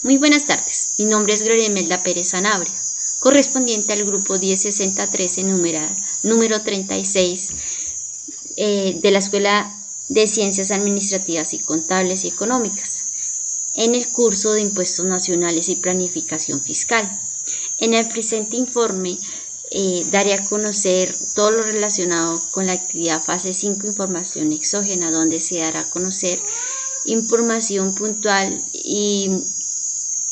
Muy buenas tardes, mi nombre es Gloria Imelda Pérez Sanabria, correspondiente al grupo 1063 número 36 de la Escuela de Ciencias Administrativas y Contables y Económicas, en el curso de Impuestos Nacionales y Planificación Fiscal. En el presente informe daré a conocer todo lo relacionado con la actividad fase 5, información exógena, donde se dará a conocer información puntual y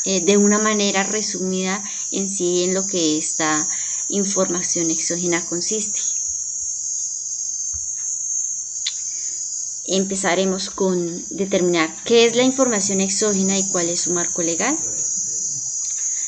de una manera resumida en sí en lo que esta información exógena consiste. Empezaremos con determinar qué es la información exógena y cuál es su marco legal.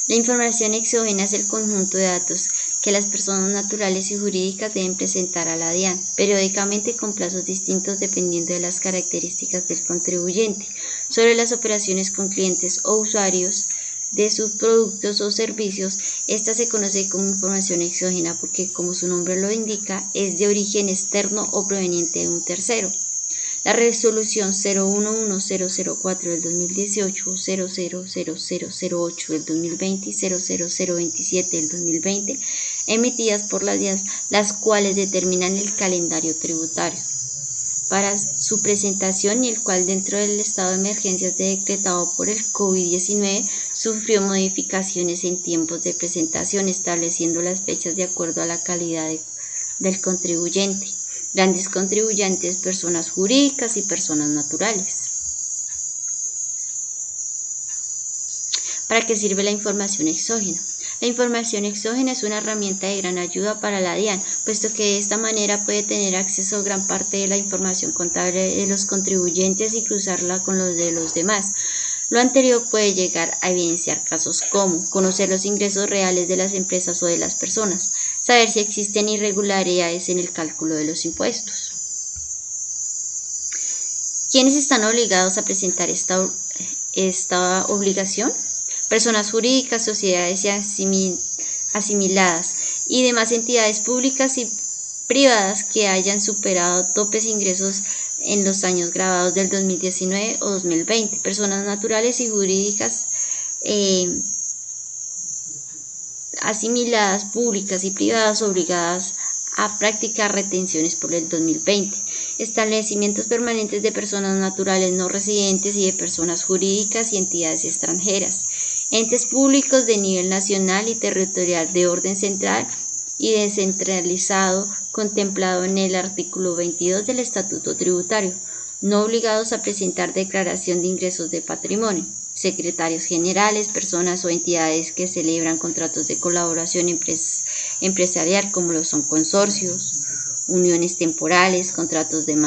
La información exógena es el conjunto de datos que las personas naturales y jurídicas deben presentar a la DIAN, periódicamente con plazos distintos dependiendo de las características del contribuyente, sobre las operaciones con clientes o usuarios de sus productos o servicios. Esta se conoce como información exógena porque, como su nombre lo indica, es de origen externo o proveniente de un tercero. La resolución 011004 del 2018, 000008 del 2020 y 00027 del 2020, emitidas por las DIAN, las cuales determinan el calendario tributario para su presentación, y el cual, dentro del estado de emergencia decretado por el COVID-19, sufrió modificaciones en tiempos de presentación, estableciendo las fechas de acuerdo a la calidad del contribuyente. Grandes contribuyentes, personas jurídicas y personas naturales. ¿Para qué sirve la información exógena? La información exógena es una herramienta de gran ayuda para la DIAN, puesto que de esta manera puede tener acceso a gran parte de la información contable de los contribuyentes y cruzarla con los de los demás. Lo anterior puede llegar a evidenciar casos como conocer los ingresos reales de las empresas o de las personas, saber si existen irregularidades en el cálculo de los impuestos. ¿Quiénes están obligados a presentar esta obligación? Personas jurídicas, sociedades asimiladas y demás entidades públicas y privadas que hayan superado topes de ingresos en los años grabados del 2019 o 2020, personas naturales y jurídicas asimiladas, públicas y privadas obligadas a practicar retenciones por el 2020, establecimientos permanentes de personas naturales no residentes y de personas jurídicas y entidades extranjeras, entes públicos de nivel nacional y territorial de orden central y descentralizado contemplado en el artículo 22 del Estatuto Tributario, no obligados a presentar declaración de ingresos de patrimonio, secretarios generales, personas o entidades que celebran contratos de colaboración empresarial como lo son consorcios, uniones temporales, contratos de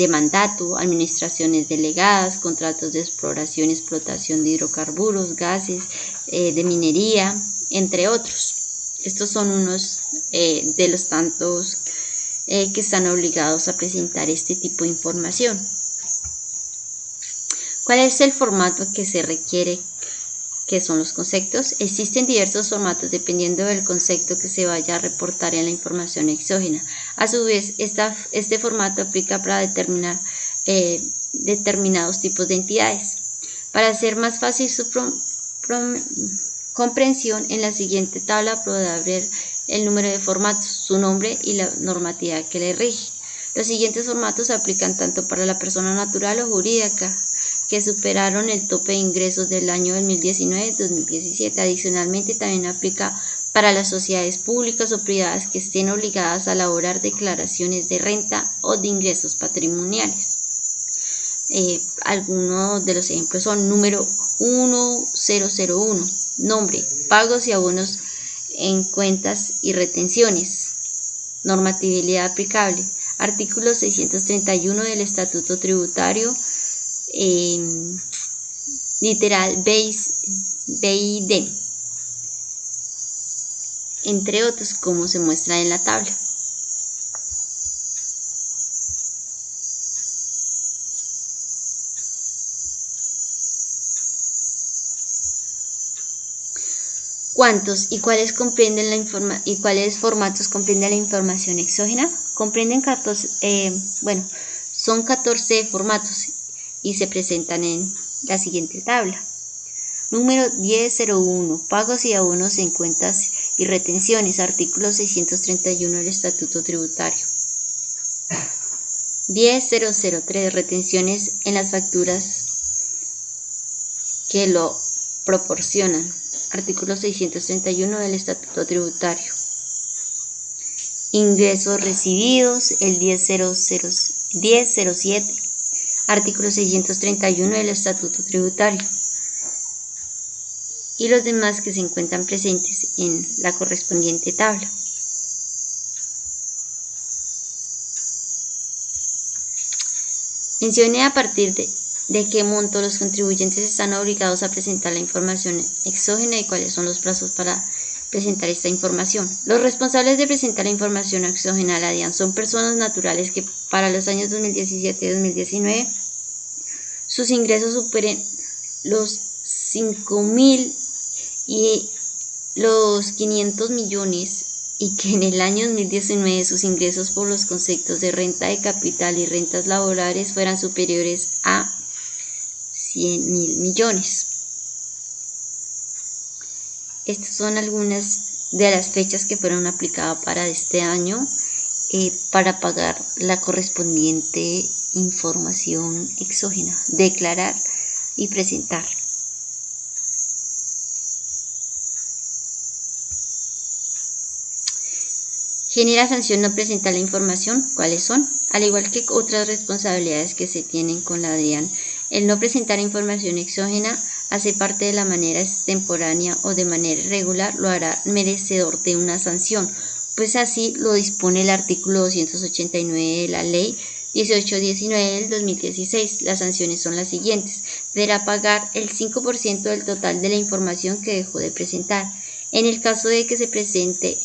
mandato, administraciones delegadas, contratos de exploración y explotación de hidrocarburos, gases, de minería, entre otros. Estos son unos de los tantos que están obligados a presentar este tipo de información. ¿Cuál es el formato que se requiere? ¿Qué son los conceptos? Existen diversos formatos dependiendo del concepto que se vaya a reportar en la información exógena. A su vez, este formato aplica para determinar determinados tipos de entidades. Para hacer más fácil su comprensión, en la siguiente tabla podrá ver el número de formatos, su nombre y la normativa que le rige. Los siguientes formatos se aplican tanto para la persona natural o jurídica que superaron el tope de ingresos del año 2019-2017. Adicionalmente, también aplica para las sociedades públicas o privadas que estén obligadas a elaborar declaraciones de renta o de ingresos patrimoniales. Algunos de los ejemplos son: número 1001, nombre, pagos y abonos en cuentas y retenciones. Normatividad aplicable: artículo 631 del Estatuto Tributario, literal B y D, entre otros, como se muestra en la tabla. ¿Cuántos y cuáles formatos comprende la información exógena? Comprenden 14, son 14 formatos y se presentan en la siguiente tabla. Número 1001. Pagos y abonos en cuentas y retenciones. Artículo 631 del Estatuto Tributario. 10.003. Retenciones en las facturas que lo proporcionan. Artículo 631 del Estatuto Tributario. Ingresos recibidos, el 1007. Artículo 631 del Estatuto Tributario. Y los demás que se encuentran presentes en la correspondiente tabla. Mencione a partir de qué monto los contribuyentes están obligados a presentar la información exógena y cuáles son los plazos para presentar esta información. Los responsables de presentar la información exógena a la DIAN son personas naturales que para los años 2017 y 2019 sus ingresos superen los 5.000 y los 500 millones y que en el año 2019 sus ingresos por los conceptos de renta de capital y rentas laborales fueran superiores a 100.000 millones. Estas son algunas de las fechas que fueron aplicadas para este año para pagar la correspondiente información exógena, declarar y presentar. Genera sanción no presentar la información. ¿Cuáles son? Al igual que otras responsabilidades que se tienen con la DIAN, el no presentar información exógena hace parte de la manera extemporánea o de manera irregular, lo hará merecedor de una sanción, pues así lo dispone el artículo 289 de la Ley 1819 del 2016. Las sanciones son las siguientes. Deberá pagar el 5% del total de la información que dejó de presentar. En el caso de que se presente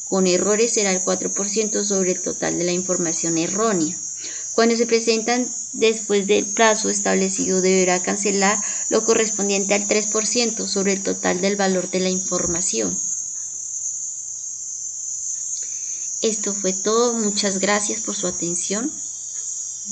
con errores será el 4% sobre el total de la información errónea. Cuando se presentan después del plazo establecido, deberá cancelar lo correspondiente al 3% sobre el total del valor de la información. Esto fue todo. Muchas gracias por su atención.